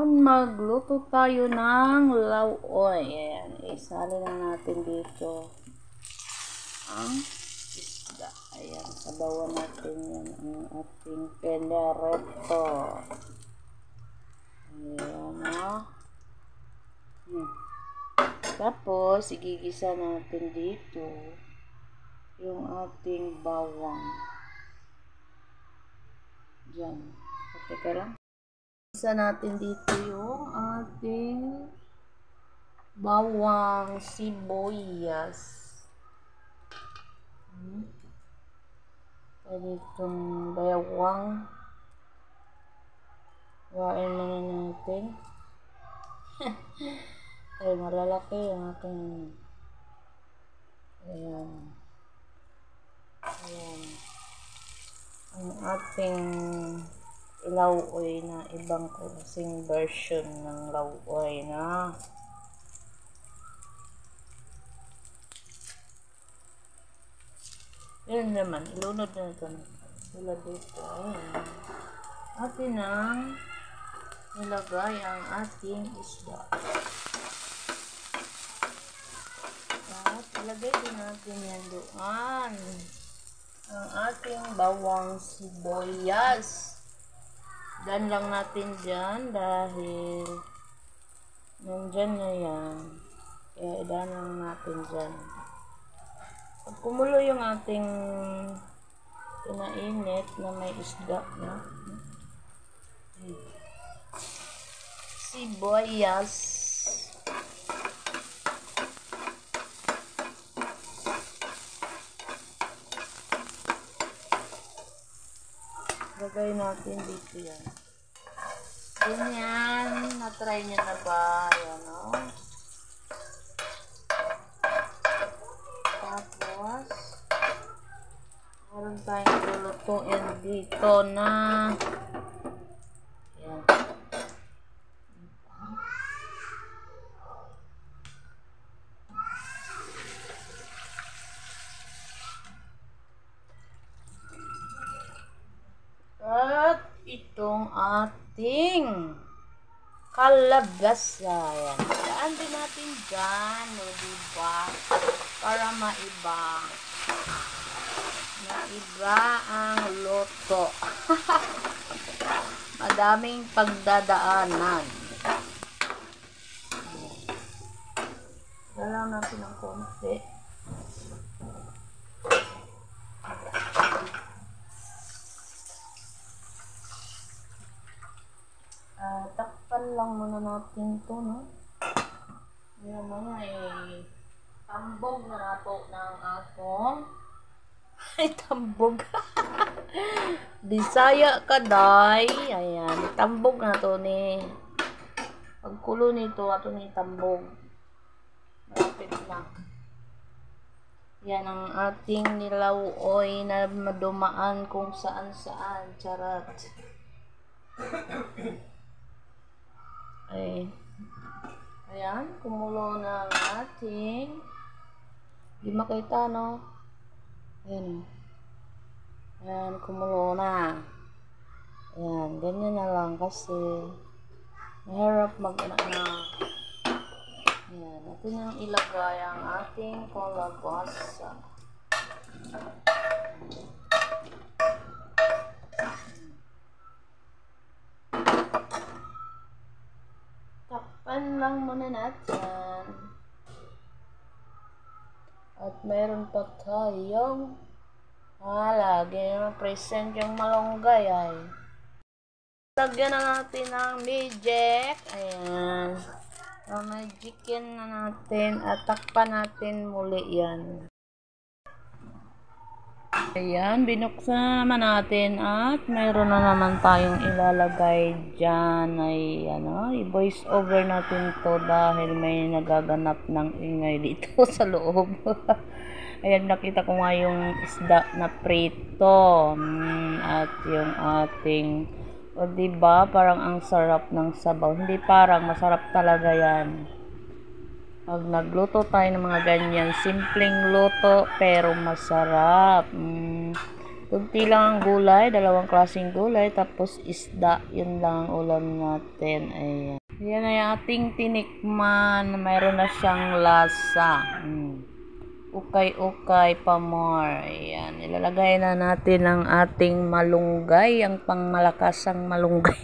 Magluto tayo ng lauoy. Ayan, isali na natin dito ang isda. Ayan, sabawan natin yan ang ating penereto. Ayan, Tapos, igigisa natin dito yung ating bawang. Diyan. Teka lang. Isa natin dito yung ating bawang sibuyas. Pwede itong bawang. Wain muna natin. Ay, malalaki yung ating ayan. Ayan. Ang ating lauoy na ibang klaseng version ng lauoy na yun naman, ilunod na ito sila dito. Ayan. Atin ang nilagay ang ating isda at ilagay din natin yan doon ang ating bawang sibuyas. Dan lang natin dyan dahil nandyan na yan. Kaya idan lang natin dyan. Pag kumulo yung ating pinainit na may isda na sibuyas, lagay natin dito yan. Ganyan. Na-try nyo na ba? Ayan, Tapos, meron tayong lulutuin dito na ayan. At itong ating kalabasa. Ayan. Daan din natin dyan. O, diba? Para maiba. Maiba ang luto. Madaming pagdadaanan. Dalaw natin ng konti. Takpan lang muna natin ito, no? Ayan na tambog na nato ng atong ay, tambog. Bisaya ka, day. Ayan, tambog na to ni pagkulo nito, ato ni tambog. Malapit na. Yan ang ating nilauoy na madumaan kung saan-saan. Charat. Ay. Ayan, kumulo na ang ating di makita, no? Ayan. Ayan, kumulo na. Ayan, ganyan na lang kasi mahirap mag-anak na. Ayan, natin yung ilagay ang ating kalabasa. Takpan lang muna natin. At meron pa tayong lagi naman present yung malunggay ay. Lagyan na natin ng magic. Ayan. Magicin na natin at takpan natin muli yan. Ayan, binuksan naman natin at mayroon na naman tayong ilalagay dyan ay i-voice over natin to dahil may nagaganap ng ingay dito sa loob. Ayan, nakita ko nga yung isda na prito at yung ating diba, parang ang sarap ng sabaw. Hindi parang, masarap talaga yan. Pag nagluto tayo ng mga ganyan, simpleng luto pero masarap. Kunti lang ang gulay, dalawang klaseng gulay, tapos isda, yun lang ang ulam natin. Ayan. Yan ay ating tinikman, mayroon na siyang lasa. Ukay-ukay pa more. Ayan, ilalagay na natin ang ating malunggay, ang pangmalakasang malunggay.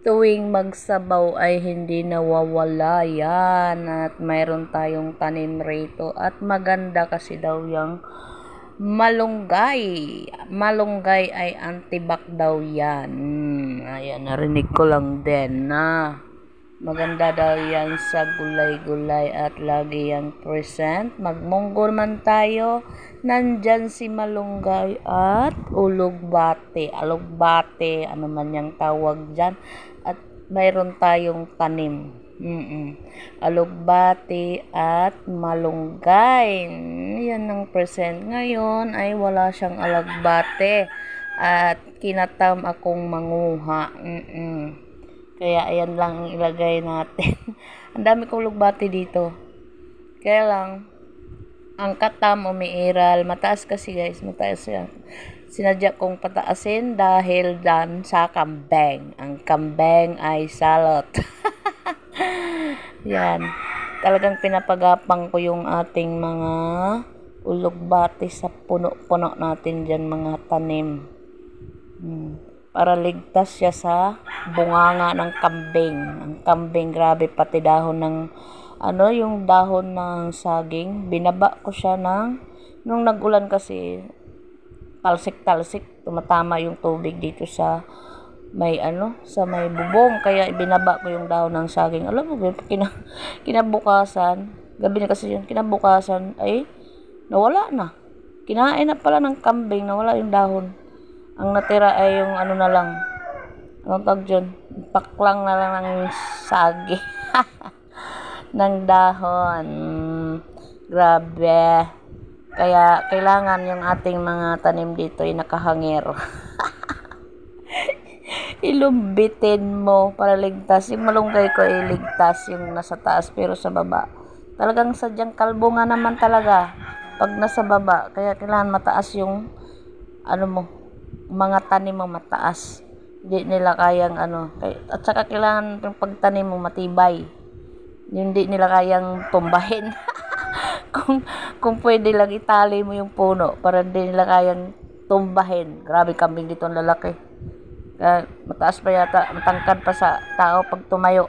Tuwing magsabaw ay hindi nawawala yan. At mayroon tayong tanim rito. At maganda kasi daw yung malunggay. Malunggay ay antibac daw yan. Ayan, narinig ko lang din na maganda daw yan sa gulay-gulay at lagi yang present. Magmunggo man tayo. Nandyan si malunggay at ulugbate. Alugbate, ano man yung tawag dyan. At mayroon tayong tanim. Alugbate at malunggay. Yan ang present. Ngayon ay wala siyang alugbate. At kinatam akong manguha. Kaya ayan lang ang ilagay natin. Ang dami kong lugbati dito. Kaya lang, ang katam umiiral. Mataas kasi guys, mataas yan. Sinadya kong pataasin dahil dan sa kambeng. Ang kambeng ay salot. Yan. Talagang pinapagapang ko yung ating mga ulugbati sa puno-puno natin dyan, mga tanim. Para ligtas siya sa bunganga ng kambing. Ang kambing, grabe, pati dahon ng yung dahon ng saging, binaba ko siya nung nag-ulan kasi, talsik-talsik, tumatama yung tubig dito sa may sa may bubong, kaya ibinaba ko yung dahon ng saging. Alam mo ba, kinabukasan, gabi na kasi yun, kinabukasan ay nawala na. Kinain na pala ng kambing, nawala yung dahon. Ang natira ay yung na lang. Anong tawag dyan? Paklang na lang ng sagi. ng dahon. Grabe. Kaya kailangan yung ating mga tanim dito ay nakahangir. Ilumbitin mo para ligtas. Yung malunggay ko ay ligtas yung nasa taas pero sa baba. Talagang sadyang kalbo nga naman talaga pag nasa baba. Kaya kailangan mataas yung mga tanim mo mataas. Hindi nila kayang at saka kailangan yung pagtanim mo matibay. Hindi nila kayang tumbahin. kung pwede lang itali mo yung puno para hindi nila kayang tumbahin. Grabe, kambing dito ang lalaki. Mataas pa yata, matangkad pa sa tao pag tumayo.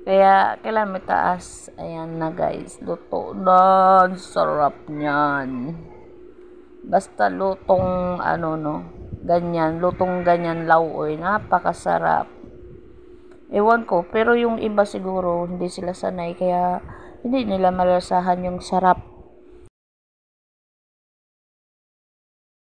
Kaya kailangan mataas. Ayan na guys, luto na. Sarap niyan. Basta lutong lutong ganyan lauoy, napakasarap. Ewan ko, pero yung iba siguro hindi sila sanay kaya hindi nila malasahan yung sarap